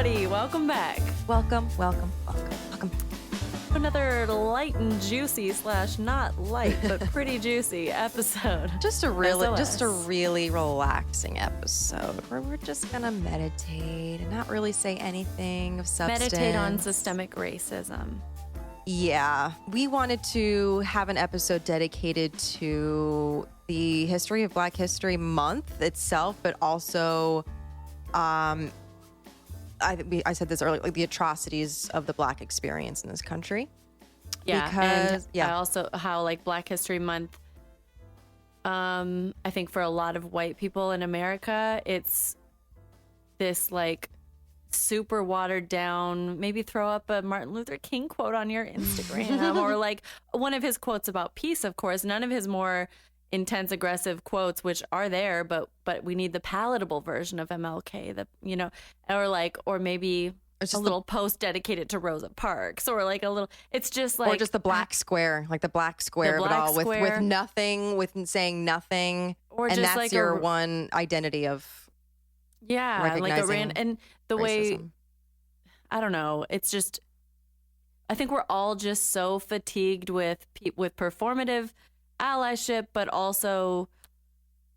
everybody. Welcome back. Welcome. Another light and juicy / not light, but pretty juicy episode. Just a really relaxing episode where we're just gonna meditate and not really say anything of substance. Meditate on systemic racism. Yeah, we wanted to have an episode dedicated to the history of Black History Month itself, but also, I said this earlier, like the atrocities of the Black experience in this country. Yeah, I also how like Black History Month. I think for a lot of white people in America, it's this like super watered down, maybe throw up a Martin Luther King quote on your Instagram or like one of his quotes about peace, of course, none of his more intense, aggressive quotes, which are there, but we need the palatable version of MLK, or maybe it's just a little post dedicated to Rosa Parks, or like a little, it's just like, or just the black square, like the black square of it all with nothing, with saying nothing. Or and just that's like your one identity of like a and the racism. way, I don't know, it's just, I think we're all just so fatigued with performative allyship, but also,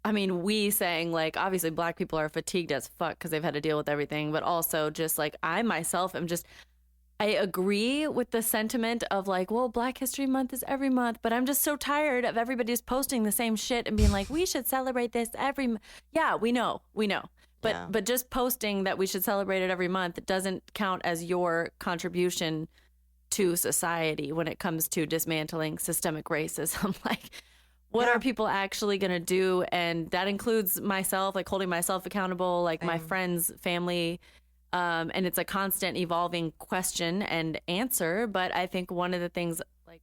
I mean, we saying like, obviously Black people are fatigued as fuck because they've had to deal with everything, but also just like I myself am just, I agree with the sentiment of like, well, Black History Month is every month, but I'm just so tired of everybody's posting the same shit and being like, we should celebrate this every month. Yeah, we know. But just posting that we should celebrate it every month doesn't count as your contribution to society when it comes to dismantling systemic racism. Like, what are people actually going to do? And that includes myself, like holding myself accountable, like my friends, family. And it's a constant evolving question and answer. But I think one of the things, like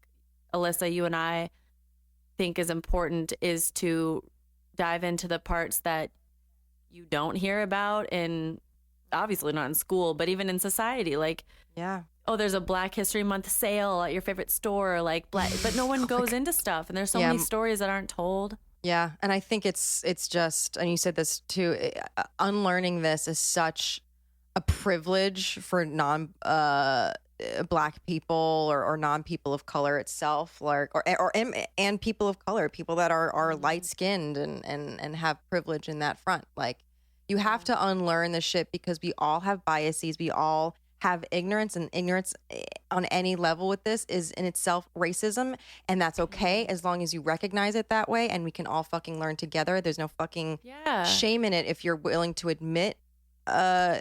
Alyssa, you and I think is important is to dive into the parts that you don't hear about in, obviously not in school, but even in society. Like, oh, there's a Black History Month sale at your favorite store, like but no one goes into stuff, and there's so many stories that aren't told. Yeah, and I think it's just, and you said this too, unlearning this is such a privilege for Black people or non-people of color itself, like and people of color, people that are light-skinned and have privilege in that front. Like, you have to unlearn the shit because we all have biases, we all have ignorance, and ignorance on any level with this is in itself racism, and that's okay as long as you recognize it that way, and we can all fucking learn together. There's no fucking shame in it if you're willing to admit the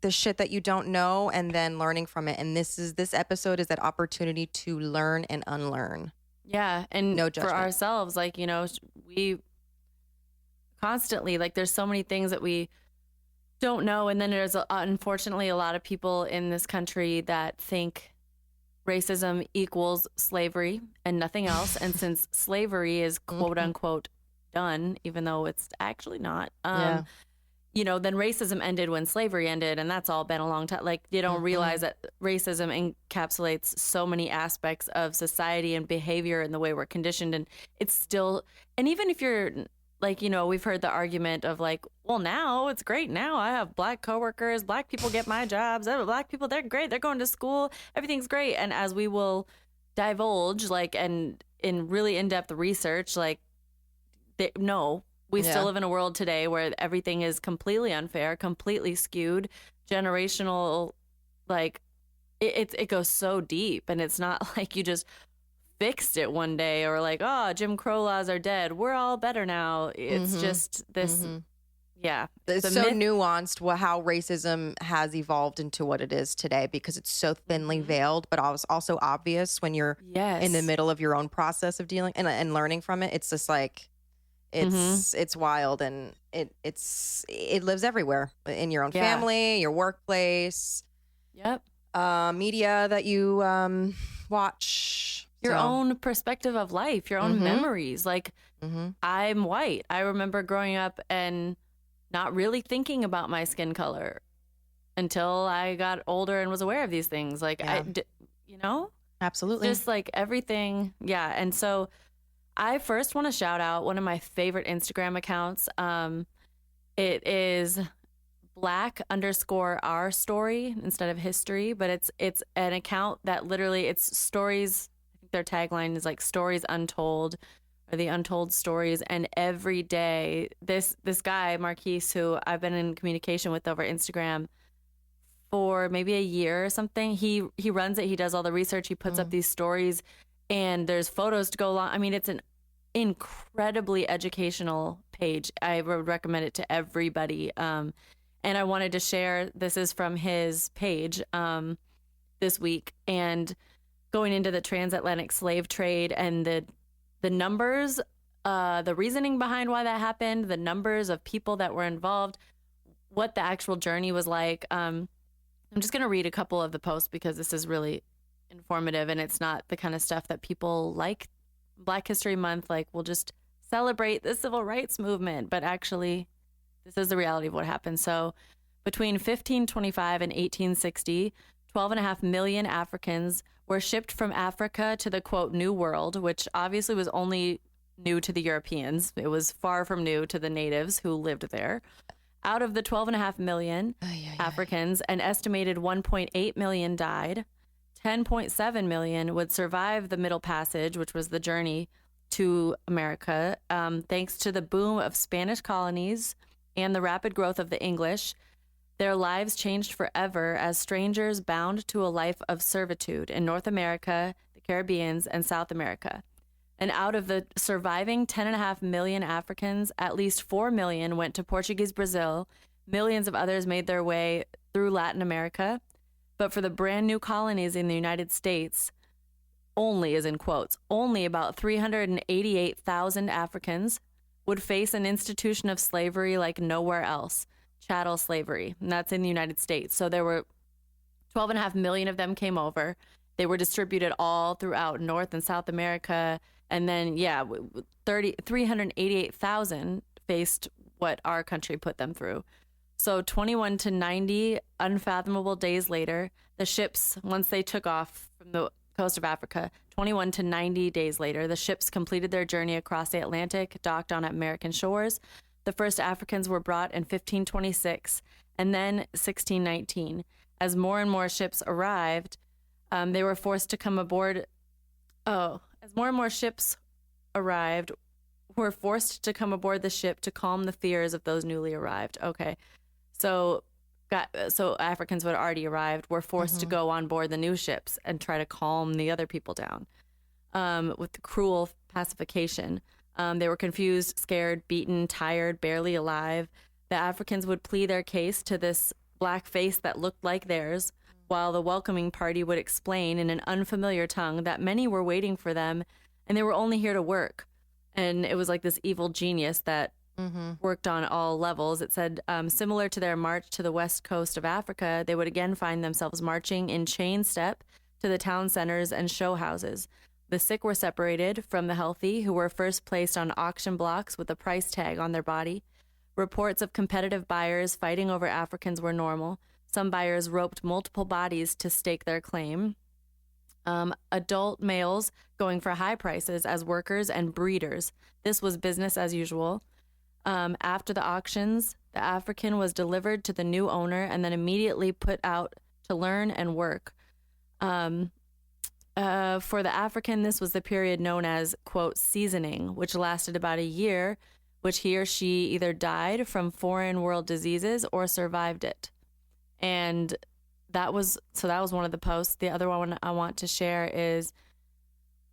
shit that you don't know and then learning from it. And this episode is that opportunity to learn and unlearn. Yeah, and no judgment. For ourselves, like, you know, we constantly, like, there's so many things that we don't know, and then there's unfortunately a lot of people in this country that think racism equals slavery and nothing else. And since slavery is quote unquote done, even though it's actually not, you know, then racism ended when slavery ended, and that's all been a long time. Like, you don't realize that racism encapsulates so many aspects of society and behavior and the way we're conditioned, and it's still, and even if you're like, you know, we've heard the argument of like, well, now it's great. Now I have Black coworkers, Black people get my jobs. Black people, they're great. They're going to school. Everything's great. And as we will divulge, like, and in really in-depth research, like, we still live in a world today where everything is completely unfair, completely skewed, generational, like, it goes so deep, and it's not like you just fixed it one day or like, oh, Jim Crow laws are dead, we're all better now. It's just this it's so nuanced how racism has evolved into what it is today, because it's so thinly veiled, but also obvious when you're in the middle of your own process of dealing and learning from it. It's just like it's wild, and it lives everywhere in your own family, your workplace, media that you watch, your own perspective of life, your own memories. Like, I'm white. I remember growing up and not really thinking about my skin color until I got older and was aware of these things. Like, you know? Absolutely. Just like everything. Yeah. And so I first want to shout out one of my favorite Instagram accounts. It is black_our story instead of history, but it's an account that literally it's stories. I think their tagline is like stories untold or the untold stories. And every day, this guy Marquise, who I've been in communication with over Instagram for maybe a year or something, he runs it. He does all the research. He puts up these stories, and there's photos to go along. I mean, it's an incredibly educational page. I would recommend it to everybody. And I wanted to share, this is from his page this week, and going into the transatlantic slave trade and the numbers, the reasoning behind why that happened, the numbers of people that were involved, what the actual journey was like. I'm just going to read a couple of the posts because this is really informative, and it's not the kind of stuff that people like Black History Month, like we'll just celebrate the civil rights movement, but actually this is the reality of what happened. So between 1525 and 1860, 12.5 million Africans were shipped from Africa to the, quote, New World, which obviously was only new to the Europeans. It was far from new to the natives who lived there. Out of the 12.5 million Africans, an estimated 1.8 million died. 10.7 million would survive the Middle Passage, which was the journey to America, thanks to the boom of Spanish colonies and the rapid growth of the English. Their lives changed forever as strangers bound to a life of servitude in North America, the Caribbean, and South America. And out of the surviving 10.5 million Africans, at least 4 million went to Portuguese Brazil. Millions of others made their way through Latin America. But for the brand new colonies in the United States, only, as in quotes, only about 388,000 Africans would face an institution of slavery like nowhere else, chattel slavery. And that's in the United States. So there were 12.5 million of them came over. They were distributed all throughout North and South America. And then, 388,000 faced what our country put them through. So 21 to 90 unfathomable days later, the ships, once they took off from the coast of Africa, 21 to 90 days later, the ships completed their journey across the Atlantic, docked on American shores. The first Africans were brought in 1526 and then 1619. As more and more ships arrived, they were forced to come aboard. As more and more ships arrived, were forced to come aboard the ship to calm the fears of those newly arrived. Okay. So Africans who had already arrived were forced to go on board the new ships and try to calm the other people down with cruel pacification. They were confused, scared, beaten, tired, barely alive. The Africans would plead their case to this black face that looked like theirs, while the welcoming party would explain in an unfamiliar tongue that many were waiting for them and they were only here to work. And it was like this evil genius that worked on all levels. It said, similar to their march to the west coast of Africa, they would again find themselves marching in chain step to the town centers and show houses. The sick were separated from the healthy, who were first placed on auction blocks with a price tag on their body. Reports of competitive buyers fighting over Africans were normal. Some buyers roped multiple bodies to stake their claim. Adult males going for high prices as workers and breeders. This was business as usual. After the auctions, the African was delivered to the new owner and then immediately put out to learn and work. For the African, this was the period known as, quote, seasoning, which lasted about a year, which he or she either died from foreign world diseases or survived it. And that was one of the posts. The other one I want to share is,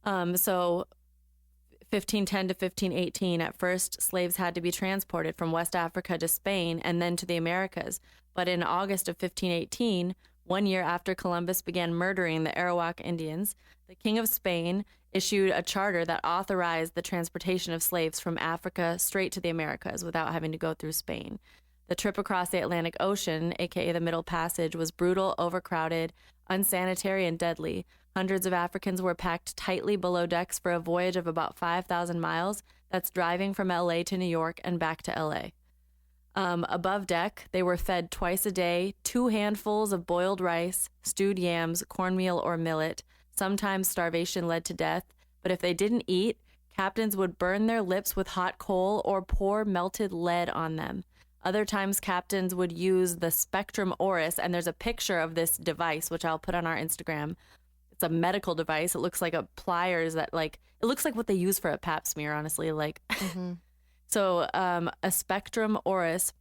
1510 to 1518, at first, slaves had to be transported from West Africa to Spain and then to the Americas. But in August of 1518, 1 year after Columbus began murdering the Arawak Indians, the King of Spain issued a charter that authorized the transportation of slaves from Africa straight to the Americas without having to go through Spain. The trip across the Atlantic Ocean, aka the Middle Passage, was brutal, overcrowded, unsanitary, and deadly. Hundreds of Africans were packed tightly below decks for a voyage of about 5,000 miles. That's driving from LA to New York and back to LA. Above deck, they were fed twice a day 2 handfuls of boiled rice, stewed yams, cornmeal, or millet. Sometimes starvation led to death, but if they didn't eat, captains would burn their lips with hot coal or pour melted lead on them. Other times, captains would use the spectrum oris, and there's a picture of this device, which I'll put on our Instagram. It's a medical device. It looks like a pliers that, like, it looks like what they use for a pap smear, honestly. Like, so a spectrum oris.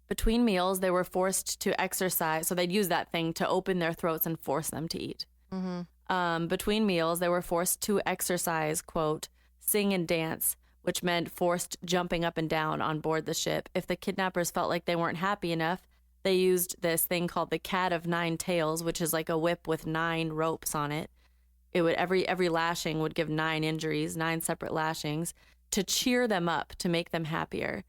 Between meals, they were forced to exercise. So they'd use that thing to open their throats and force them to eat. Between meals, they were forced to exercise, quote, sing and dance, which meant forced jumping up and down on board the ship. If the kidnappers felt like they weren't happy enough, they used this thing called the cat of nine tails, which is like a whip with 9 ropes on it. It would every lashing would give 9 injuries, 9 separate lashings, to cheer them up, to make them happier.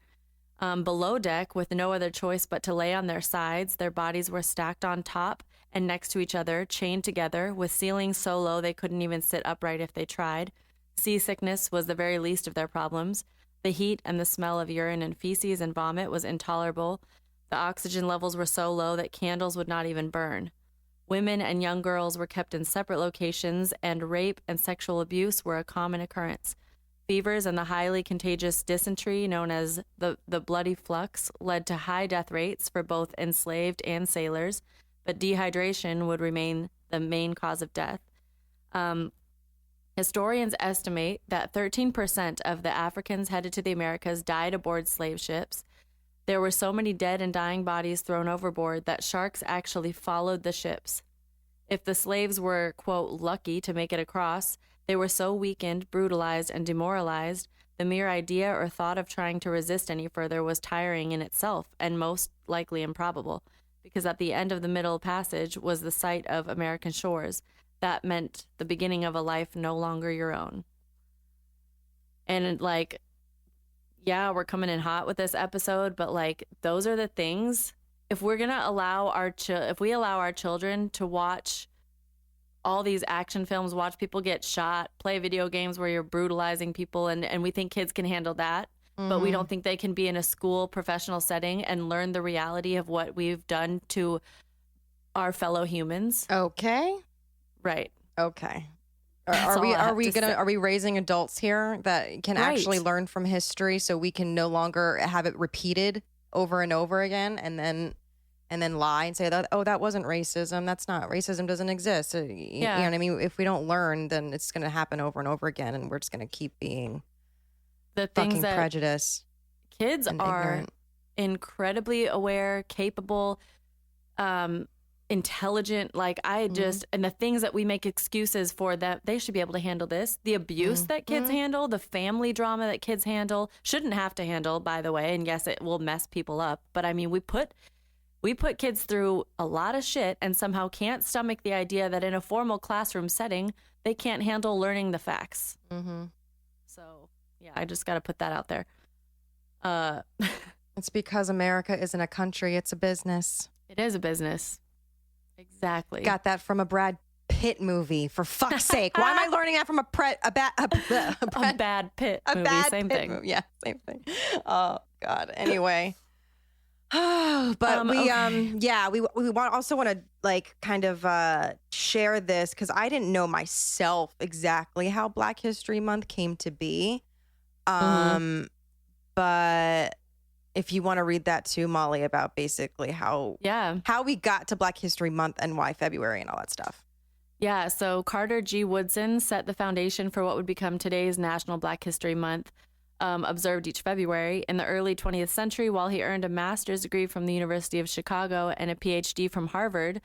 Below deck, with no other choice but to lay on their sides, their bodies were stacked on top and next to each other, chained together, with ceilings so low they couldn't even sit upright if they tried. Seasickness was the very least of their problems. The heat and the smell of urine and feces and vomit was intolerable. The oxygen levels were so low that candles would not even burn. Women and young girls were kept in separate locations, and rape and sexual abuse were a common occurrence. Fevers and the highly contagious dysentery, known as the bloody flux, led to high death rates for both enslaved and sailors, but dehydration would remain the main cause of death. Historians estimate that 13% of the Africans headed to the Americas died aboard slave ships. There were so many dead and dying bodies thrown overboard that sharks actually followed the ships. If the slaves were, quote, lucky to make it across, they were so weakened, brutalized, and demoralized, the mere idea or thought of trying to resist any further was tiring in itself and most likely improbable, because at the end of the Middle Passage was the site of American shores. That meant the beginning of a life no longer your own. And, like, yeah, we're coming in hot with this episode, but, like, those are the things. If we're going to allow if we allow our children to watch all these action films, watch people get shot, play video games where you're brutalizing people, and we think kids can handle that, but we don't think they can be in a school professional setting and learn the reality of what we've done to our fellow humans. Okay. Right. Okay. Are we raising adults here that can actually learn from history so we can no longer have it repeated over and over again and then lie and say that, oh, that wasn't racism. That's not racism. Doesn't exist. You know what I mean? If we don't learn, then it's going to happen over and over again, and we're just going to keep being the fucking things that prejudice. Kids are ignorant. Incredibly aware, capable, intelligent. Like, and the things that we make excuses for, that they should be able to handle this. The abuse that kids handle, the family drama that kids handle, shouldn't have to handle, by the way. And yes, it will mess people up. But I mean, we put kids through a lot of shit and somehow can't stomach the idea that in a formal classroom setting, they can't handle learning the facts. So, yeah, I just got to put that out there. It's because America isn't a country. It's a business. It is a business. Exactly. Got that from a Brad Pitt movie, for fuck's sake. Why am I learning that from a bad Pitt movie? Same thing. Movie. Yeah, same thing. Oh, God. Anyway. But we also want to, like, kind of share this, because I didn't know myself exactly how Black History Month came to be. But if you want to read that too, Molly, about basically how we got to Black History Month and why February and all that stuff. Yeah, so Carter G. Woodson set the foundation for what would become today's National Black History Month, observed each February. In the early 20th century, while he earned a master's degree from the University of Chicago and a PhD from Harvard,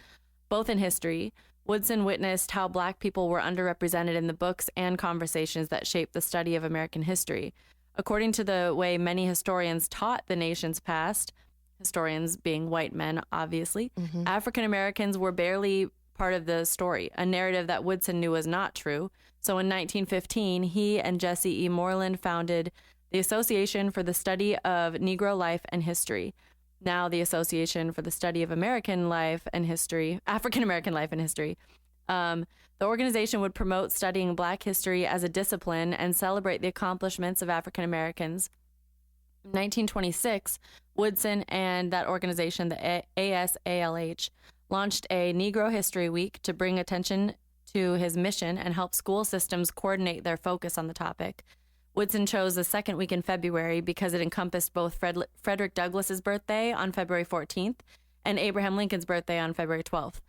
both in history, Woodson witnessed how Black people were underrepresented in the books and conversations that shaped the study of American history. According to the way many historians taught the nation's past, historians being white men, obviously, African Americans were barely part of the story, a narrative that Woodson knew was not true. So in 1915, he and Jesse E. Moreland founded the Association for the Study of Negro Life and History, now the Association for the Study of American Life and History, African American Life and History. The organization would promote studying Black history as a discipline and celebrate the accomplishments of African Americans. In 1926, Woodson and that organization, the ASALH, launched a Negro History Week to bring attention to his mission and help school systems coordinate their focus on the topic. Woodson chose the second week in February because it encompassed both Frederick Douglass's birthday on February 14th and Abraham Lincoln's birthday on February 12th.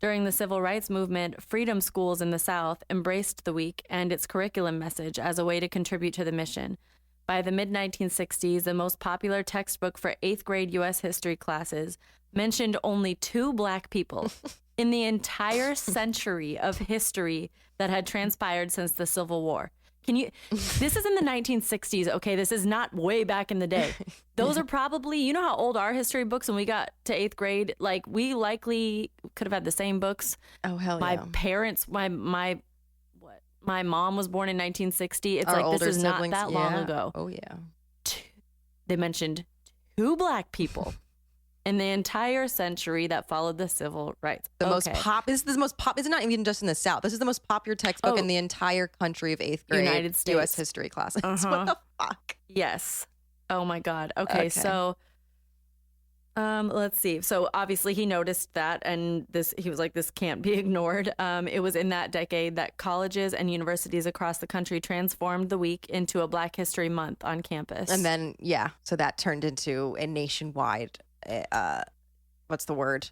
During the civil rights movement, freedom schools in the South embraced the week and its curriculum message as a way to contribute to the mission. By the mid-1960s, the most popular textbook for 8th grade U.S. history classes mentioned only 2 Black people in the entire century of history that had transpired since the Civil War. This is in the 1960s, okay? This is not way back in the day. Those are probably, you know how old our history books when we got to 8th grade, like we likely could have had the same books. Oh, hell my yeah. My parents, my mom was born in 1960. It's Our like, this is siblings, not that long ago. Oh, yeah. They mentioned 2 Black people in the entire century that followed the civil rights. This is the most pop. It's not even just in the South. This is the most popular textbook in the entire country of 8th grade United States U.S. history classes. What the fuck? Yes. Oh my God. Okay. So, let's see. So obviously he noticed that, and he was like, this can't be ignored. It was in that decade that colleges and universities across the country transformed the week into a Black History Month on campus. And then, so that turned into a nationwide, what's the word?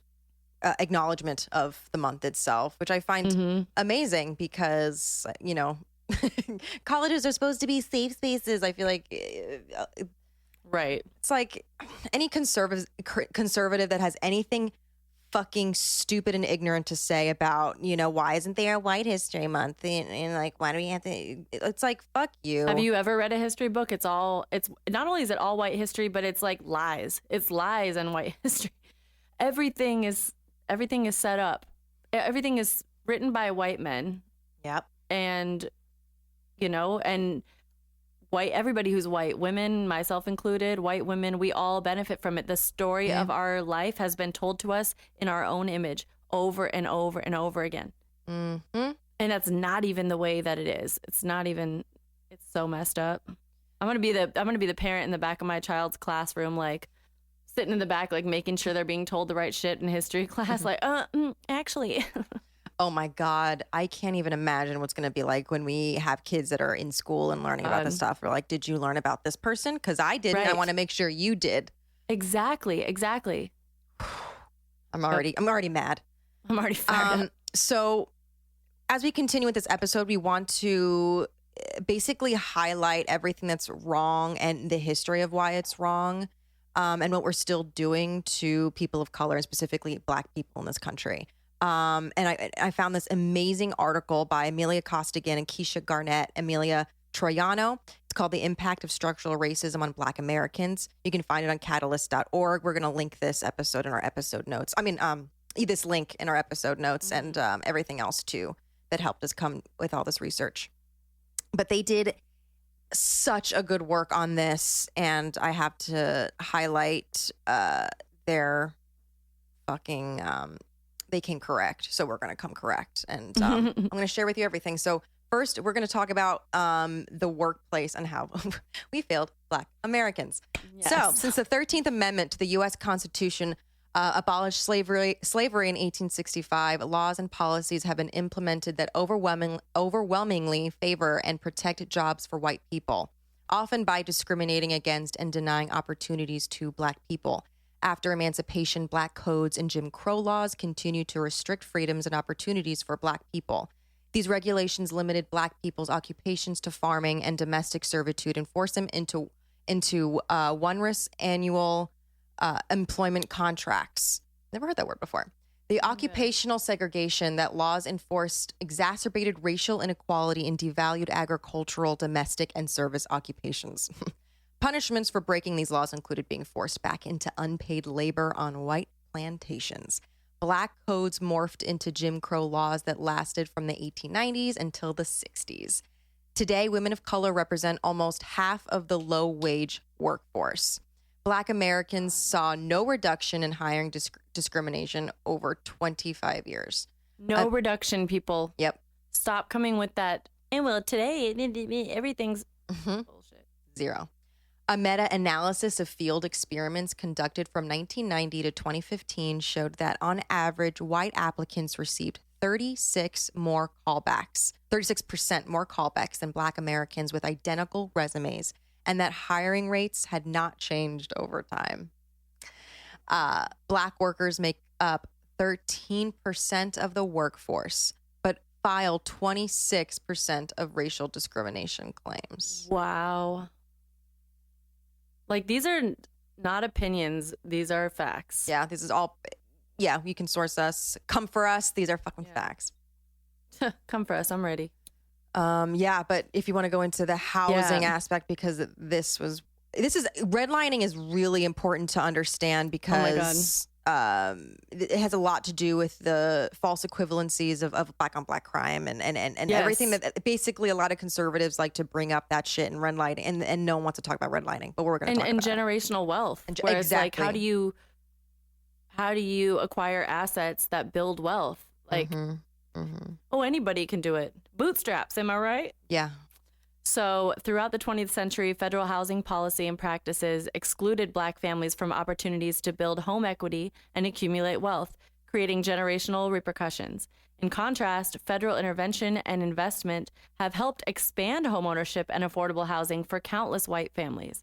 Acknowledgement of the month itself, which I find amazing because, colleges are supposed to be safe spaces. I feel like right. It's like any conservative that has anything fucking stupid and ignorant to say about, why isn't there a White History Month? And like, why do we have to? It's like, fuck you. Have you ever read a history book? It's not only is it all white history, but it's like lies. It's lies and white history. Everything is set up. Everything is written by white men. Yep. And, and everybody who's white, women, myself included, white women, we all benefit from it. The story of our life has been told to us in our own image over and over and over again. Mm-hmm. And that's not even the way that it is. It's not even, it's so messed up. I'm going to be the parent in the back of my child's classroom, like sitting in the back, like making sure they're being told the right shit in history class. Like, actually. Oh my God, I can't even imagine what's going to be like when we have kids that are in school and learning about this stuff. We're like, did you learn about this person? Because I didn't. Right. I want to make sure you did. Exactly. I'm already mad. I'm already fired up. So as we continue with this episode, we want to basically highlight everything that's wrong and the history of why it's wrong, and what we're still doing to people of color and specifically Black people in this country. And I found this amazing article by Amelia Costigan and Keisha Garnett, Amelia Troiano. It's called The Impact of Structural Racism on Black Americans. You can find it on catalyst.org. We're going to link this episode in our episode notes. This link in our episode notes and everything else too that helped us come with all this research. But they did such a good work on this, and I have to highlight their fucking... they came correct, so we're going to come correct. And I'm going to share with you everything. So first, we're going to talk about the workplace and how we failed Black Americans. Yes. So since the 13th Amendment to the U.S. Constitution abolished slavery in 1865, laws and policies have been implemented that overwhelmingly favor and protect jobs for white people, often by discriminating against and denying opportunities to Black people. After emancipation, Black codes and Jim Crow laws continued to restrict freedoms and opportunities for Black people. These regulations limited Black people's occupations to farming and domestic servitude and forced them into onerous annual employment contracts. Never heard that word before. The occupational segregation that laws enforced exacerbated racial inequality and devalued agricultural, domestic, and service occupations. Punishments for breaking these laws included being forced back into unpaid labor on white plantations. Black codes morphed into Jim Crow laws that lasted from the 1890s until the 60s. Today, women of color represent almost half of the low-wage workforce. Black Americans saw no reduction in hiring discrimination over 25 years. No reduction, people. Yep. Stop coming with that. And well, today, everything's bullshit. Zero. A meta-analysis of field experiments conducted from 1990 to 2015 showed that, on average, white applicants received 36% more callbacks than Black Americans with identical resumes, and that hiring rates had not changed over time. Black workers make up 13% of the workforce, but file 26% of racial discrimination claims. Wow. Like, these are not opinions. These are facts. Yeah, this is all. Yeah, you can source us. Come for us. These are fucking facts. Come for us. I'm ready. Yeah, but if you want to go into the housing aspect, because this is redlining is really important to understand because it has a lot to do with the false equivalencies of black on black crime and everything that basically a lot of conservatives like to bring up that shit and redlining and no one wants to talk about redlining, but we're going to talk about generational wealth. Where exactly. It's like, how do you acquire assets that build wealth? Like, anybody can do it. Bootstraps, am I right? Yeah. So throughout the 20th century, federal housing policy and practices excluded Black families from opportunities to build home equity and accumulate wealth, creating generational repercussions. In contrast, federal intervention and investment have helped expand homeownership and affordable housing for countless white families.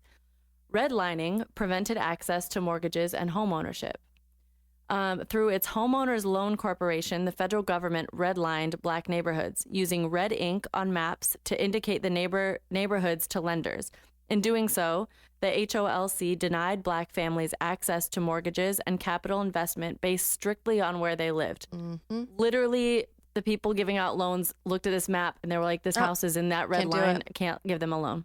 Redlining prevented access to mortgages and homeownership. Through its Homeowners Loan Corporation, the federal government redlined Black neighborhoods, using red ink on maps to indicate the neighborhoods to lenders. In doing so, the HOLC denied Black families access to mortgages and capital investment based strictly on where they lived. Literally, the people giving out loans looked at this map and they were like, this house is in that red line. I can't give them a loan.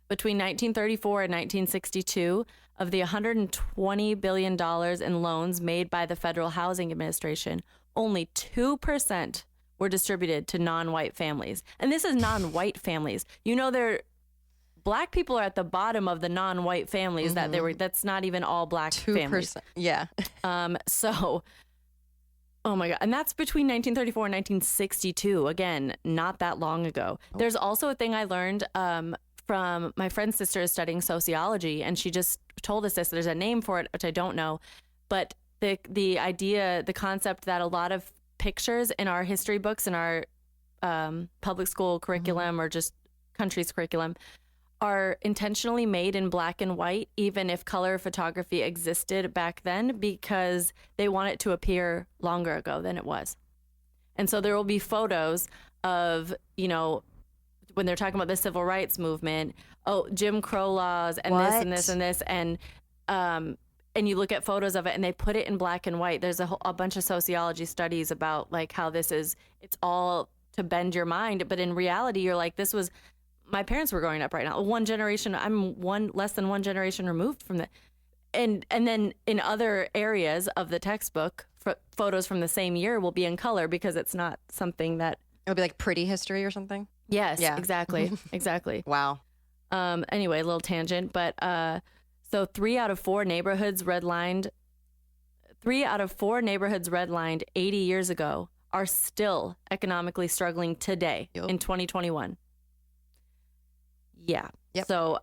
Between 1934 and 1962, of the $120 billion in loans made by the Federal Housing Administration, only 2% were distributed to non-white families. And this is non-white families. You know, Black people are at the bottom of the non-white families that's not even all Black 2%, families. Yeah. So, oh my God. And that's between 1934 and 1962. Again, not that long ago. There's also a thing I learned from my friend's sister is studying sociology, and she just told us this. There's a name for it, which I don't know, but the idea, the concept that a lot of pictures in our history books, in our public school curriculum or just country's curriculum, are intentionally made in black and white, even if color photography existed back then, because they want it to appear longer ago than it was. And so there will be photos of, you know, when they're talking about the civil rights movement, Jim Crow laws and this and this and this. And you look at photos of it and they put it in black and white. There's a bunch of sociology studies about like how it's all to bend your mind. But in reality, you're like, my parents were growing up right now. I'm less than one generation removed from that. And then in other areas of the textbook, photos from the same year will be in color because it's not something that... It'll be like pretty history or something? Yes, yeah. Exactly. Exactly. Wow. Anyway, a little tangent, but so 3 out of 4 neighborhoods redlined 80 years ago are still economically struggling today in 2021. Yeah. Yep. So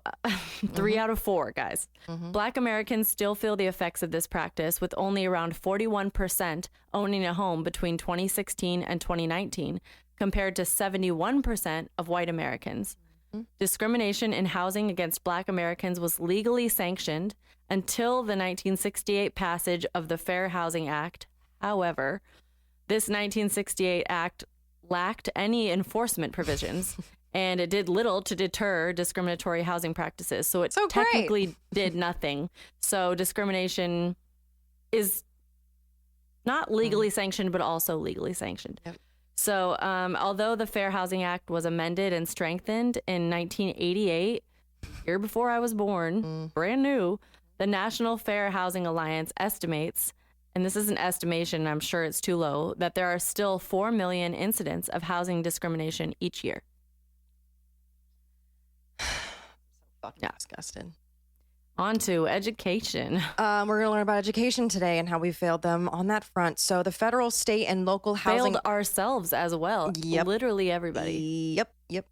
3 out of 4, guys. Black Americans still feel the effects of this practice, with only around 41% owning a home between 2016 and 2019, compared to 71% of white Americans. Discrimination in housing against Black Americans was legally sanctioned until the 1968 passage of the Fair Housing Act. However, this 1968 act lacked any enforcement provisions, and it did little to deter discriminatory housing practices. So it technically did nothing. So discrimination is not legally sanctioned, but also legally sanctioned. Yep. So although the Fair Housing Act was amended and strengthened in 1988, year before I was born, brand new, the National Fair Housing Alliance estimates, and this is an estimation, I'm sure it's too low, that there are still 4 million incidents of housing discrimination each year. So fucking disgusted. On to education. We're going to learn about education today and how we failed them on that front. So the federal, state, and local housing... Failed ourselves as well. Yep. Literally everybody. Yep.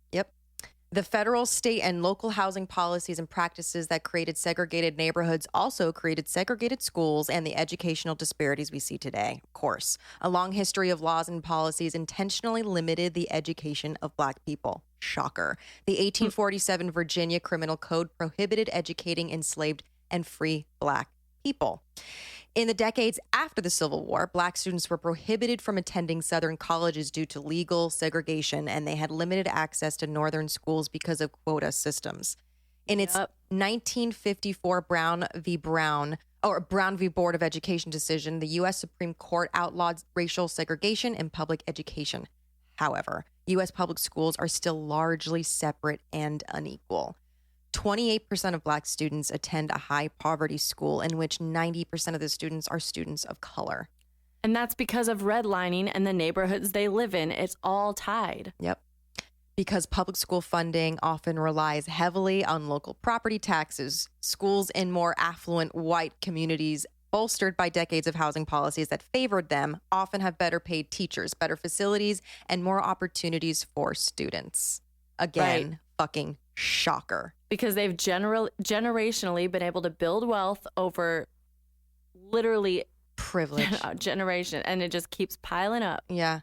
The federal, state, and local housing policies and practices that created segregated neighborhoods also created segregated schools and the educational disparities we see today, of course. A long history of laws and policies intentionally limited the education of Black people. Shocker. The 1847 Virginia Criminal Code prohibited educating enslaved and free Black people. In the decades after the Civil War, Black students were prohibited from attending Southern colleges due to legal segregation, and they had limited access to Northern schools because of quota systems. In its 1954 Brown v. Brown Board of Education decision, the U.S. Supreme Court outlawed racial segregation in public education. However, U.S. public schools are still largely separate and unequal. 28% of Black students attend a high poverty school in which 90% of the students are students of color. And that's because of redlining and the neighborhoods they live in. It's all tied. Yep. Because public school funding often relies heavily on local property taxes, schools in more affluent white communities, bolstered by decades of housing policies that favored them, often have better paid teachers, better facilities, and more opportunities for students. Again, fucking shocker. Because they've generationally been able to build wealth over literally privilege generation, and it just keeps piling up. Yeah.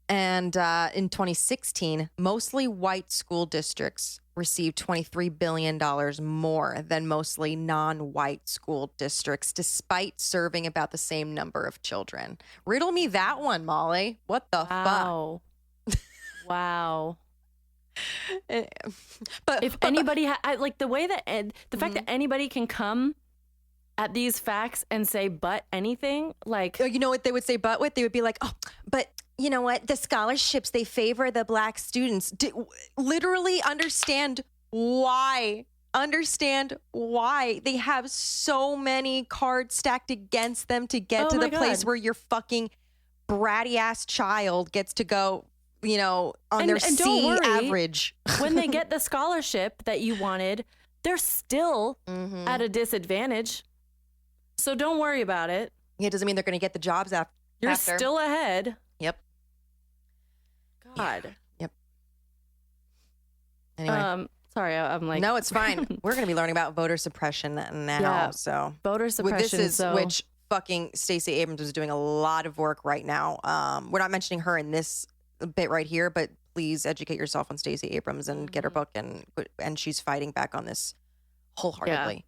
And in 2016, mostly white school districts received $23 billion more than mostly non-white school districts, despite serving about the same number of children. Riddle me that one, Molly. What the fuck? Wow. But if anybody like the way that the fact that anybody can come at these facts and say but anything, like, you know what they would say but what? They would be like, oh, but you know what, the scholarships, they favor the Black students. Literally understand why they have so many cards stacked against them to get to the place where your fucking bratty ass child gets to go, you know, on their C average. When they get the scholarship that you wanted, they're still at a disadvantage. So don't worry about it. It doesn't mean they're going to get the jobs after. You're still ahead. Yep. God. Yep. Anyway. Sorry, I'm like... No, it's fine. We're going to be learning about voter suppression now. Yeah. So voter suppression. Which fucking Stacey Abrams is doing a lot of work right now. We're not mentioning her in this bit right here, but please educate yourself on Stacey Abrams and get her book, and she's fighting back on this wholeheartedly.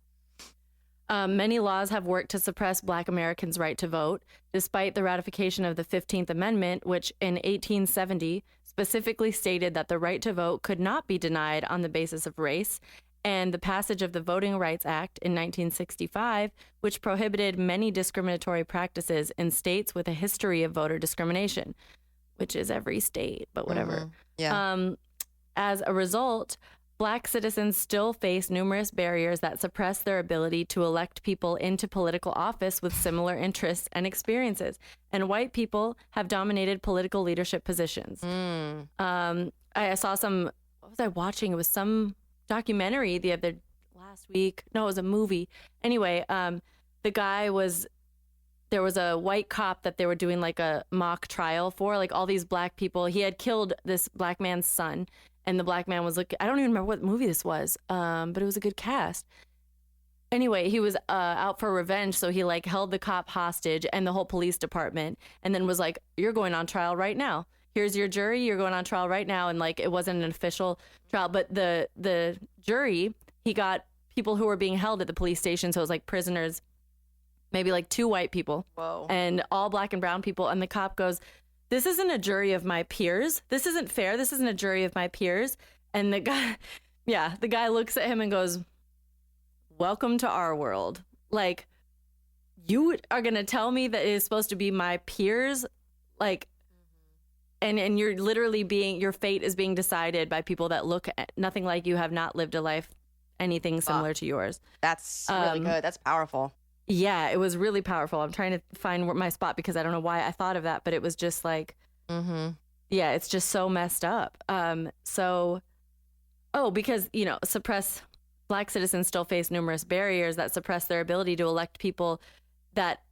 Many laws have worked to suppress Black Americans' right to vote, despite the ratification of the 15th Amendment, which in 1870 specifically stated that the right to vote could not be denied on the basis of race, and the passage of the Voting Rights Act in 1965, which prohibited many discriminatory practices in states with a history of voter discrimination, which is every state, but whatever. Yeah. As a result, Black citizens still face numerous barriers that suppress their ability to elect people into political office with similar interests and experiences. And white people have dominated political leadership positions. I saw some, what was I watching? It was some documentary last week. No, it was a movie. Anyway, the guy there was a white cop that they were doing like a mock trial for, like all these Black people. He had killed this Black man's son. And the Black man was looking, I don't even remember what movie this was, but it was a good cast. Anyway, he was out for revenge, so he like held the cop hostage and the whole police department, and then was like, you're going on trial right now. Here's your jury, you're going on trial right now. And like, it wasn't an official trial, but the jury, he got people who were being held at the police station, so it was like prisoners, maybe like 2 white people. Whoa. And all Black and brown people, and the cop goes, this isn't a jury of my peers. This isn't fair. This isn't a jury of my peers. And the guy looks at him and goes, welcome to our world. Like, you are going to tell me that it is supposed to be my peers? Like, and you're literally your fate is being decided by people that look nothing like you, have not lived a life anything similar to yours. That's really good. That's powerful. Yeah, it was really powerful. I'm trying to find my spot because I don't know why I thought of that, but it was just like, yeah, it's just so messed up. Because, you know, Black citizens still face numerous barriers that suppress their ability to elect people that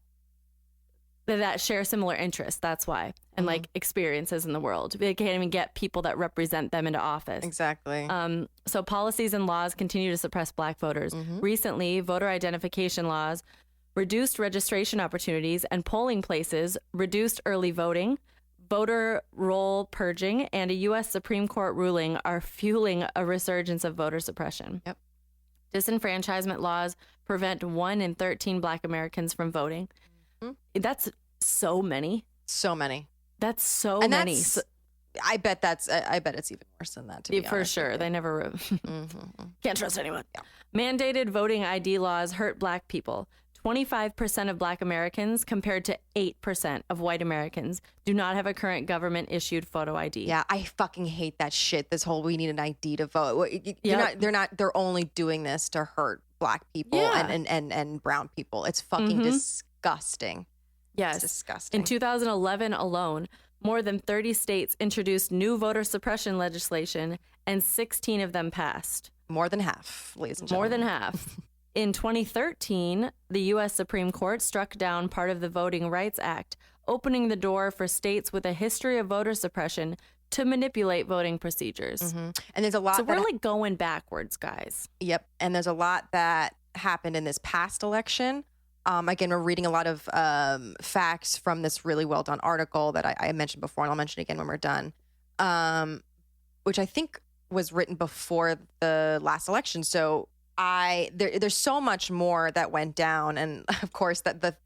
that share similar interests. That's why. And like experiences in the world. They can't even get people that represent them into office. Exactly. So policies and laws continue to suppress Black voters. Recently, voter identification laws reduced registration opportunities and polling places, reduced early voting, voter roll purging, and a U.S. Supreme Court ruling are fueling a resurgence of voter suppression. Yep. Disenfranchisement laws prevent 1 in 13 Black Americans from voting. That's so many. So many. That's so And many. that's, I bet it's even worse than that, to be For honest sure. with you. They never can't trust anyone. Yeah. Mandated voting ID laws hurt Black people. 25% of Black Americans compared to 8% of white Americans do not have a current government issued photo ID. Yeah, I fucking hate that shit. This whole we need an ID to vote. They're only doing this to hurt Black people and brown people. It's fucking disgusting. Yes. It's disgusting. In 2011 alone, more than 30 states introduced new voter suppression legislation, and 16 of them passed. More than half, ladies and More gentlemen. than half. In 2013, the U.S. Supreme Court struck down part of the Voting Rights Act, opening the door for states with a history of voter suppression to manipulate voting procedures. And there's a lot. So we're like going backwards, guys. Yep. And there's a lot that happened in this past election. Again, we're reading a lot of facts from this really well done article that I mentioned before, and I'll mention it again when we're done, which I think was written before the last election. So there's so much more that went down, and of course that the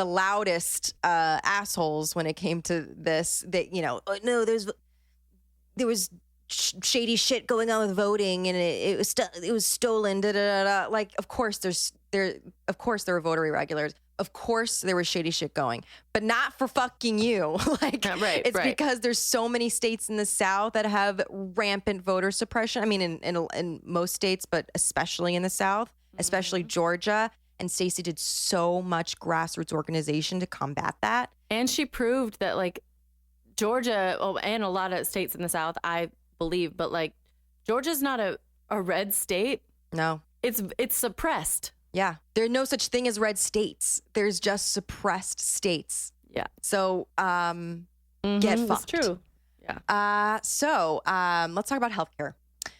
loudest assholes when it came to this, that no, there was shady shit going on with voting, and it was stolen. Da, da, da, da. Like, of course there were voter irregulars. Of course there was shady shit going, but not for fucking you. Like, it's because there's so many states in the South that have rampant voter suppression. I mean, in most states, but especially in the South, especially Georgia. And Stacey did so much grassroots organization to combat that. And she proved that, like, Georgia, and a lot of states in the South, I believe, but like Georgia's not a red state. No. It's suppressed. Yeah. There's no such thing as red states. There's just suppressed states. Yeah. So get fucked. That's true. Yeah. So let's talk about healthcare.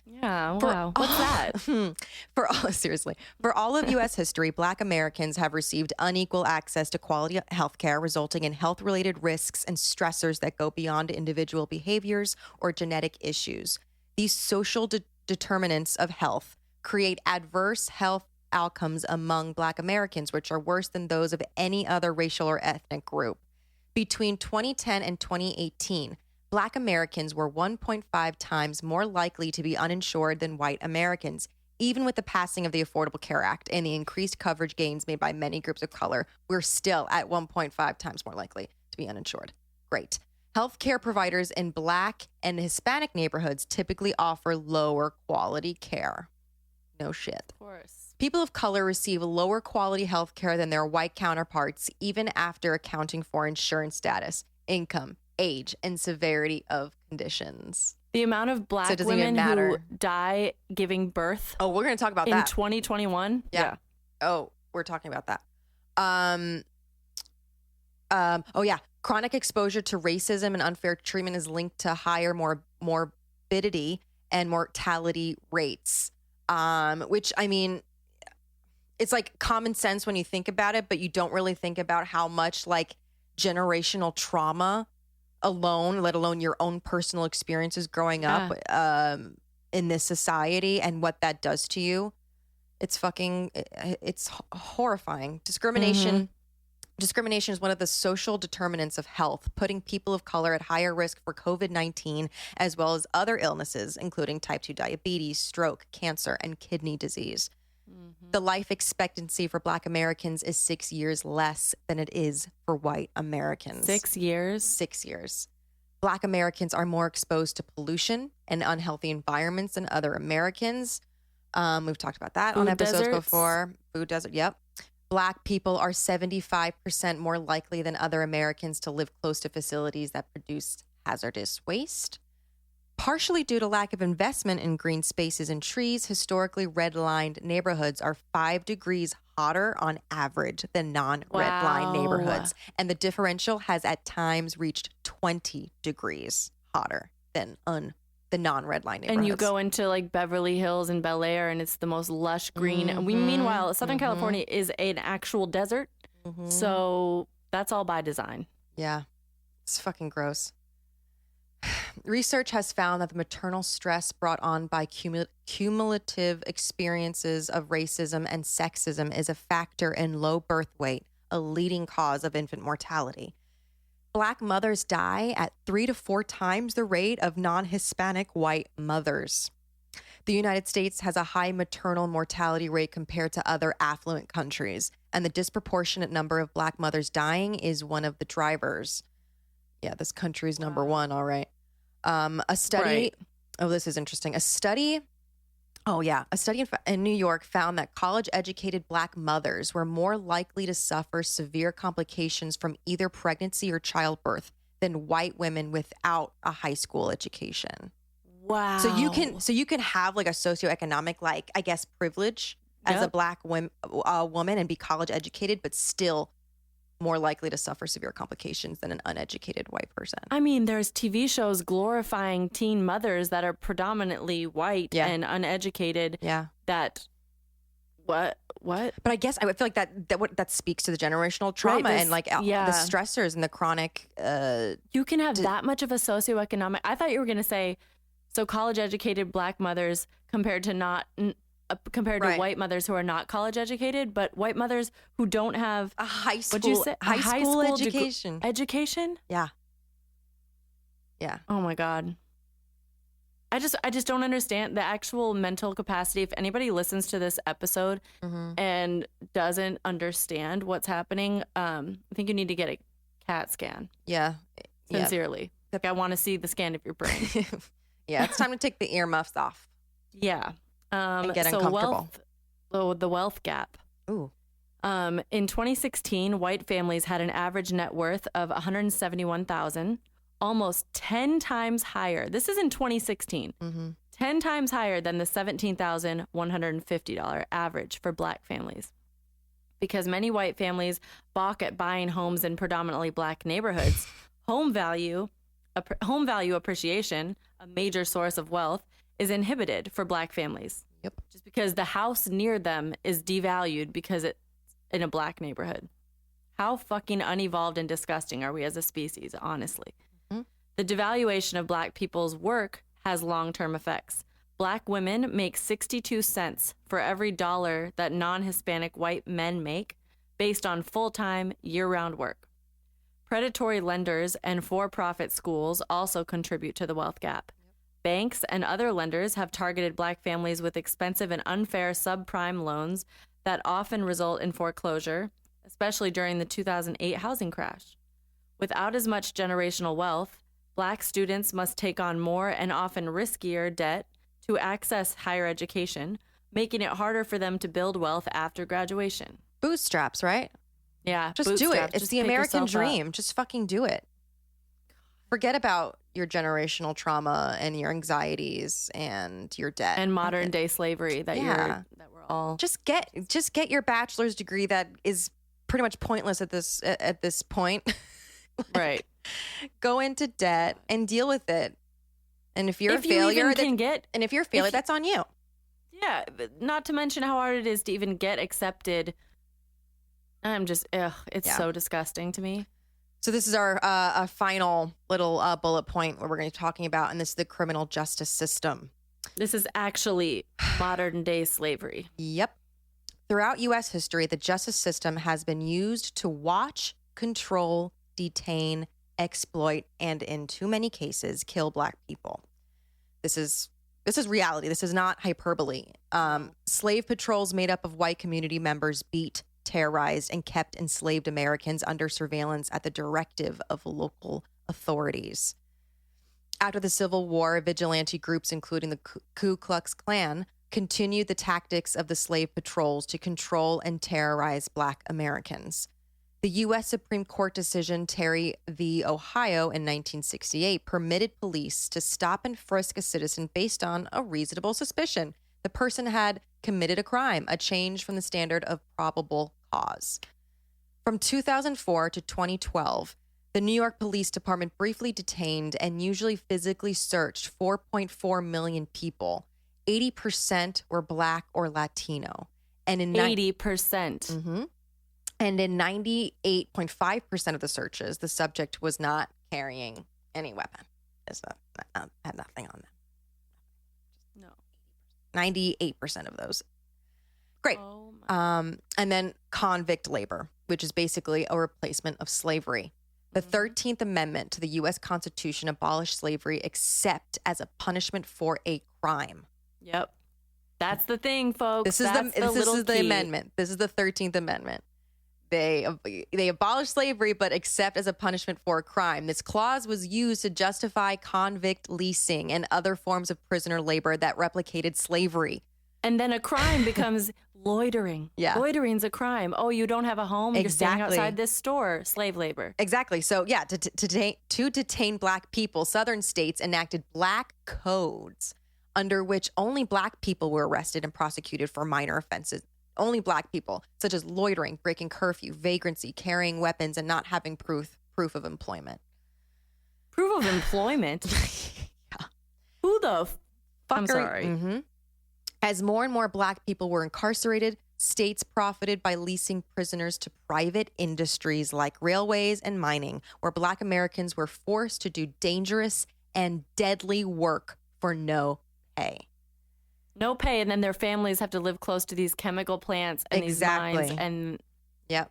Yeah. Wow. What's that? For all of U.S. history, Black Americans have received unequal access to quality healthcare, resulting in health-related risks and stressors that go beyond individual behaviors or genetic issues. These social determinants of health create adverse health outcomes among Black Americans, which are worse than those of any other racial or ethnic group. Between 2010 and 2018, Black Americans were 1.5 times more likely to be uninsured than white Americans. Even with the passing of the Affordable Care Act and the increased coverage gains made by many groups of color, we're still at 1.5 times more likely to be uninsured. Great. Healthcare providers in Black and Hispanic neighborhoods typically offer lower quality care. No shit. Of course. People of color receive lower quality health care than their white counterparts, even after accounting for insurance status, income, age, and severity of conditions. The amount of Black women who die giving birth. Oh, we're going to talk about in that. 2021. Yeah. Oh, we're talking about that. Oh, yeah. Chronic exposure to racism and unfair treatment is linked to higher morbidity and mortality rates. Which, I mean, it's like common sense when you think about it, but you don't really think about how much like generational trauma alone, let alone your own personal experiences growing up in this society and what that does to you. It's horrifying. Discrimination is one of the social determinants of health, putting people of color at higher risk for COVID-19, as well as other illnesses, including type 2 diabetes, stroke, cancer, and kidney disease. The life expectancy for Black Americans is 6 years less than it is for white Americans. 6 years? 6 years. Black Americans are more exposed to pollution and unhealthy environments than other Americans. We've talked about that on episodes before. Food desert, yep. Black people are 75% more likely than other Americans to live close to facilities that produce hazardous waste. Partially due to lack of investment in green spaces and trees, historically red-lined neighborhoods are 5 degrees hotter on average than non-red line neighborhoods. And the differential has at times reached 20 degrees hotter than the non-red line neighborhoods. And you go into like Beverly Hills and Bel Air, and it's the most lush green. Meanwhile, Southern California is an actual desert. So that's all by design. Yeah. It's fucking gross. Research has found that the maternal stress brought on by cumulative experiences of racism and sexism is a factor in low birth weight, a leading cause of infant mortality. Black mothers die at 3 to 4 times the rate of non-Hispanic white mothers. The United States has a high maternal mortality rate compared to other affluent countries, and the disproportionate number of Black mothers dying is one of the drivers. Yeah, this country's number one, all right. A study, this is interesting. A study in New York found that college-educated Black mothers were more likely to suffer severe complications from either pregnancy or childbirth than white women without a high school education. Wow. So you can have like a socioeconomic, like, I guess, privilege as a Black woman and be college educated, but still more likely to suffer severe complications than an uneducated white person. I mean, there's TV shows glorifying teen mothers that are predominantly white and uneducated. Yeah. What? But I guess I would feel like that speaks to the generational trauma and like the stressors and the chronic. You can have that much of a socioeconomic. I thought you were going to say, so college educated Black mothers compared to white mothers who are not college educated, but white mothers who don't have a high school, what'd you say? high school education. Education? Yeah. Yeah. Oh my God. I just don't understand the actual mental capacity. If anybody listens to this episode and doesn't understand what's happening, I think you need to get a CAT scan. Yeah. Sincerely. Like, I want to see the scan of your brain. Yeah. It's time to take the earmuffs off. Yeah. And get uncomfortable. The wealth gap. Ooh. In 2016, white families had an average net worth of $171,000, almost 10 times higher. This is in 2016. 10 times higher than the $17,150 average for Black families. Because many white families balk at buying homes in predominantly Black neighborhoods, home value appreciation, a major source of wealth, is inhibited for Black families. Yep. Just because the house near them is devalued because it's in a Black neighborhood. How fucking unevolved and disgusting are we as a species, honestly? The devaluation of Black people's work has long-term effects. Black women make 62 cents for every dollar that non-Hispanic white men make based on full-time, year-round work. Predatory lenders and for-profit schools also contribute to the wealth gap. Banks and other lenders have targeted Black families with expensive and unfair subprime loans that often result in foreclosure, especially during the 2008 housing crash. Without as much generational wealth, Black students must take on more and often riskier debt to access higher education, making it harder for them to build wealth after graduation. Bootstraps, right? Yeah. Just do it. It's the American dream. Just fucking do it. Forget about your generational trauma and your anxieties and your debt and modern day slavery that we're all just get your bachelor's degree that is pretty much pointless at this point. Right. Go into debt and deal with it. And if you're a failure, that's on you. Yeah, not to mention how hard it is to even get accepted. I'm just, it's so disgusting to me. So this is our final little bullet point where we're going to be talking about, and this is the criminal justice system. This is actually modern day slavery. Yep. Throughout U.S. history, the justice system has been used to watch, control, detain, exploit, and in too many cases, kill Black people. This is reality. This is not hyperbole. Slave patrols made up of white community members beat, terrorized, and kept enslaved Americans under surveillance at the directive of local authorities. After the Civil War, vigilante groups, including the Ku Klux Klan, continued the tactics of the slave patrols to control and terrorize Black Americans. The U.S. Supreme Court decision Terry v. Ohio in 1968 permitted police to stop and frisk a citizen based on a reasonable suspicion. The person had committed a crime, a change from the standard of probable cause. From 2004 to 2012, the New York Police Department briefly detained and usually physically searched 4.4 million people. 80% were Black or Latino. And in 80%. And in 98.5% of the searches, the subject was not carrying any weapon. Had nothing on them. No. 98% of those. Great. Oh my. And then convict labor, which is basically a replacement of slavery. The 13th Amendment to the U.S. Constitution abolished slavery except as a punishment for a crime. Yep. That's the thing, folks. This is the amendment. This is the 13th Amendment. They abolished slavery, but except as a punishment for a crime. This clause was used to justify convict leasing and other forms of prisoner labor that replicated slavery. And then a crime becomes loitering. Yeah. Loitering's a crime. Oh, you don't have a home? You're standing Exactly. outside this store. Slave labor. Exactly. So, yeah, to detain Black people, Southern states enacted Black codes under which only Black people were arrested and prosecuted for minor offenses. Only Black people, such as loitering, breaking curfew, vagrancy, carrying weapons, and not having proof of employment. Proof of employment? Yeah. Who the I'm Fuckery. sorry. Mm-hmm. As more and more Black people were incarcerated, states profited by leasing prisoners to private industries like railways and mining, where Black Americans were forced to do dangerous and deadly work for no pay. No pay, and then their families have to live close to these chemical plants and these mines. And Yep.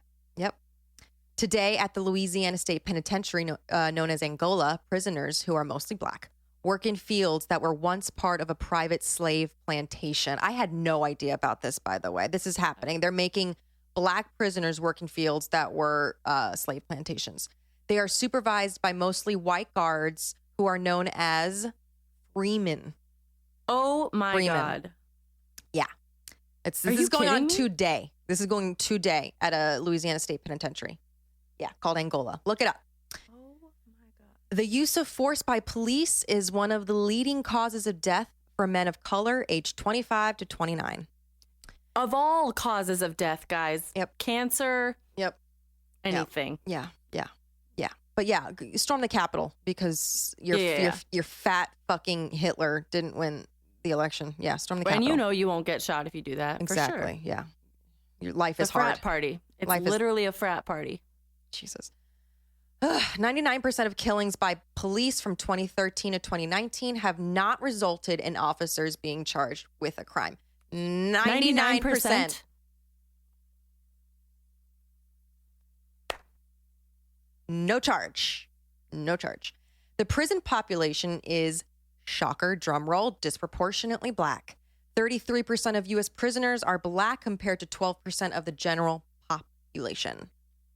Today, at the Louisiana State Penitentiary, known as Angola, prisoners who are mostly Black work in fields that were once part of a private slave plantation. I had no idea about this, by the way. This is happening. They're making Black prisoners work in fields that were slave plantations. They are supervised by mostly white guards who are known as freemen. oh my Freeman. God. Yeah. This Are is you going on kidding me? today. This is going today at a Louisiana State Penitentiary. Yeah, called Angola. Look it up. Oh my God. The use of force by police is one of the leading causes of death for men of color aged 25 to 29. Of all causes of death, guys. Yep. Cancer, Yep. anything. Yeah. But yeah, storm the Capitol because Yeah. your fat fucking Hitler didn't win the election. Yeah, storm the And Capitol. you know you won't get shot if you do that. exactly. For sure. Yeah, your life The is frat hard. party. It's Life is- literally a frat party. Jesus. 99% of killings by police from 2013 to 2019 have not resulted in officers being charged with a crime. 99%. No charge. The prison population is, shocker, drum roll, disproportionately Black. 33% of U.S. prisoners are Black compared to 12% of the general population.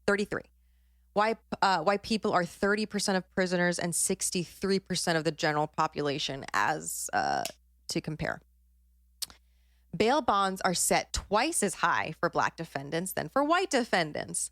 33. White people are 30% of prisoners and 63% of the general population, as to compare. Bail bonds are set twice as high for Black defendants than for white defendants.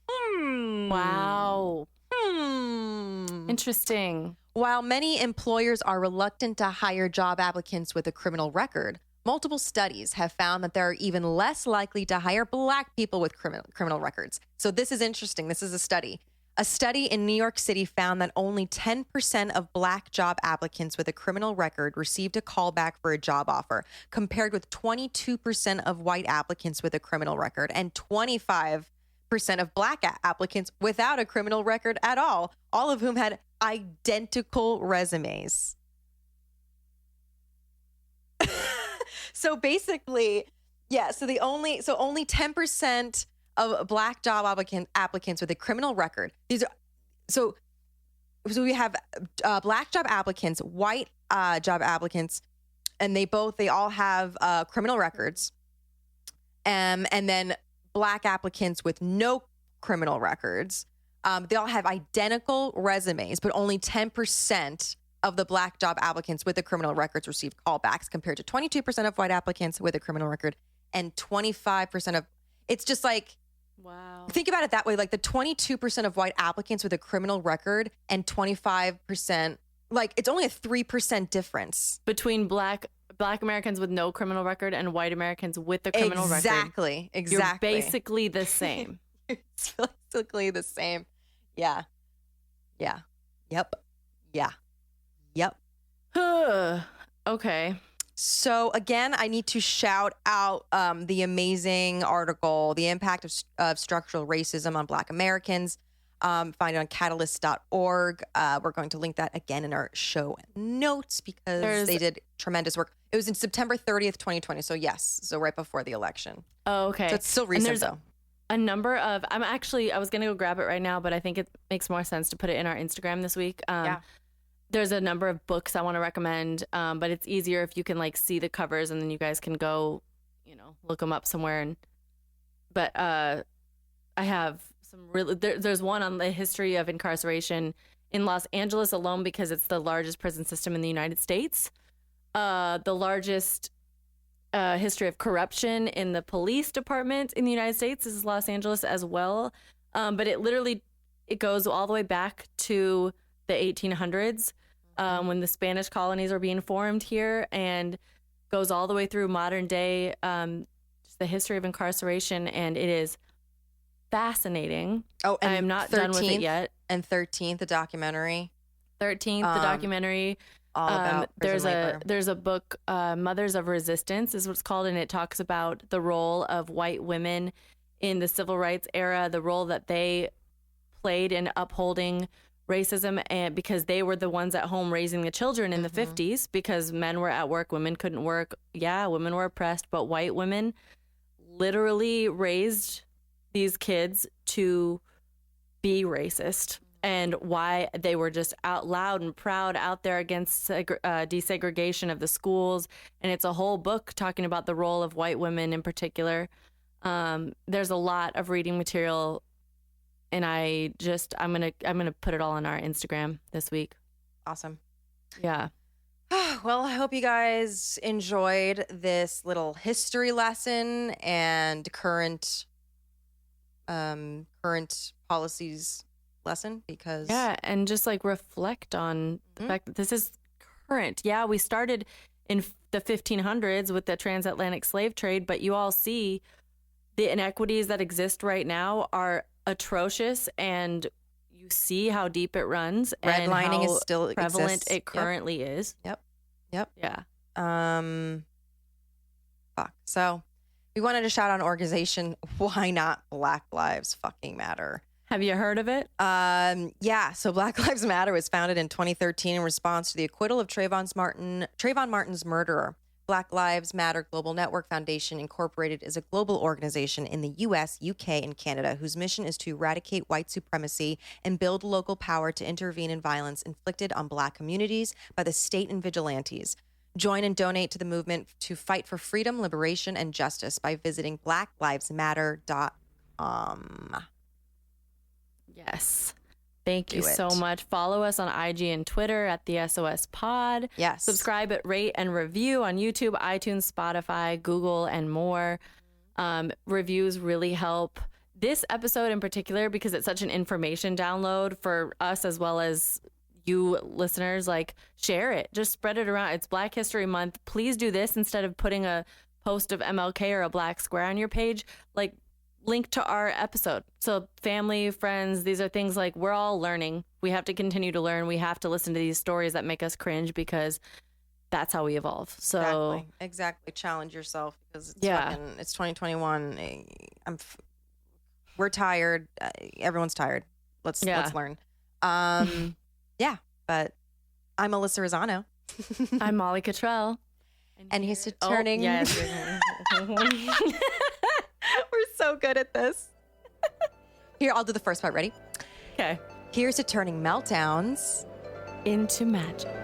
Wow. Hmm. Interesting. While many employers are reluctant to hire job applicants with a criminal record, multiple studies have found that they're even less likely to hire Black people with criminal records. So this is interesting. This is a study. A study in New York City found that only 10% of Black job applicants with a criminal record received a callback for a job offer, compared with 22% of white applicants with a criminal record and 25% of Black applicants without a criminal record at all of whom had identical resumes. So basically, yeah, so only 10% of Black job applicants with a criminal record. These are so we have Black job applicants, white job applicants, and they all have criminal records. And then Black applicants with no criminal records, they all have identical resumes, but only 10% of the Black job applicants with the criminal records received callbacks, compared to 22% of white applicants with a criminal record and 25% of. It's just like, wow. think about it that way. Like the 22% of white applicants with a criminal record and 25%, like it's only a 3% difference. Between Black Black Americans with no criminal record and white Americans with the criminal record. Exactly. You're basically the same. It's basically the same. Yeah. Yeah. Yep. Yeah. Yep. Okay. So again, I need to shout out the amazing article, The Impact of Structural Racism on Black Americans. Find it on catalyst.org. We're going to link that again in our show notes because they did tremendous work. It was in September 30th, 2020. So yes, so right before the election. Oh, okay. So it's still recent though. A number of, I was going to go grab it right now, but I think it makes more sense to put it in our Instagram this week. Yeah. There's a number of books I want to recommend, but it's easier if you can like see the covers and then you guys can go, look them up somewhere. But I have some really, there's one on the history of incarceration in Los Angeles alone because it's the largest prison system in the United States. The largest history of corruption in the police department in the United States is Los Angeles as well. But it goes all the way back to the 1800s when the Spanish colonies are being formed here, and goes all the way through modern day, just the history of incarceration, and it is fascinating. Oh, and I'm not done with it yet. And 13th, the documentary. 13th, the documentary. All about there's a book, Mothers of Resistance is what it's called, and it talks about the role of white women in the civil rights era, the role that they played in upholding racism, and because they were the ones at home raising the children in the 50s, because men were at work, women couldn't work. Yeah, women were oppressed, but white women literally raised these kids to be racist, and why they were just out loud and proud out there against desegregation of the schools. And it's a whole book talking about the role of white women in particular. There's a lot of reading material, and I'm gonna put it all on our Instagram this week. Awesome. Yeah. Well, I hope you guys enjoyed this little history lesson and current policies lesson, because and just like reflect on the fact that this is current. Yeah, we started in the 1500s with the transatlantic slave trade, but you all see the inequities that exist right now are atrocious, and you see how deep it runs. Redlining is still prevalent exists. It currently is. Yep. Yeah. Fuck. So we wanted to shout out an organization. Why not Black Lives fucking Matter? Have you heard of it? Yeah. So Black Lives Matter was founded in 2013 in response to the acquittal of Trayvon Martin's murderer. Black Lives Matter Global Network Foundation Incorporated is a global organization in the U.S., UK, and Canada whose mission is to eradicate white supremacy and build local power to intervene in violence inflicted on Black communities by the state and vigilantes. Join and donate to the movement to fight for freedom, liberation, and justice by visiting blacklivesmatter.com. Yes. Thank you so much. Follow us on IG and Twitter at the SOS Pod. Yes. Subscribe, rate, and review on YouTube, iTunes, Spotify, Google, and more. Reviews really help this episode in particular because it's such an information download for us as well as you listeners. Like, share it. Just spread it around. It's Black History Month. Please do this instead of putting a post of MLK or a black square on your page. Like, link to our episode. So family, friends, these are things like we're all learning. We have to continue to learn. We have to listen to these stories that make us cringe because that's how we evolve. So exactly. Challenge yourself because it's it's 2021. We're tired. Everyone's tired. Let's learn. Yeah, but I'm Alyssa Rosano. I'm Molly Cottrell. And here's to turning. Yes. We're so good at this. Here, I'll do the first part. Ready? Okay. Here's to turning meltdowns into magic.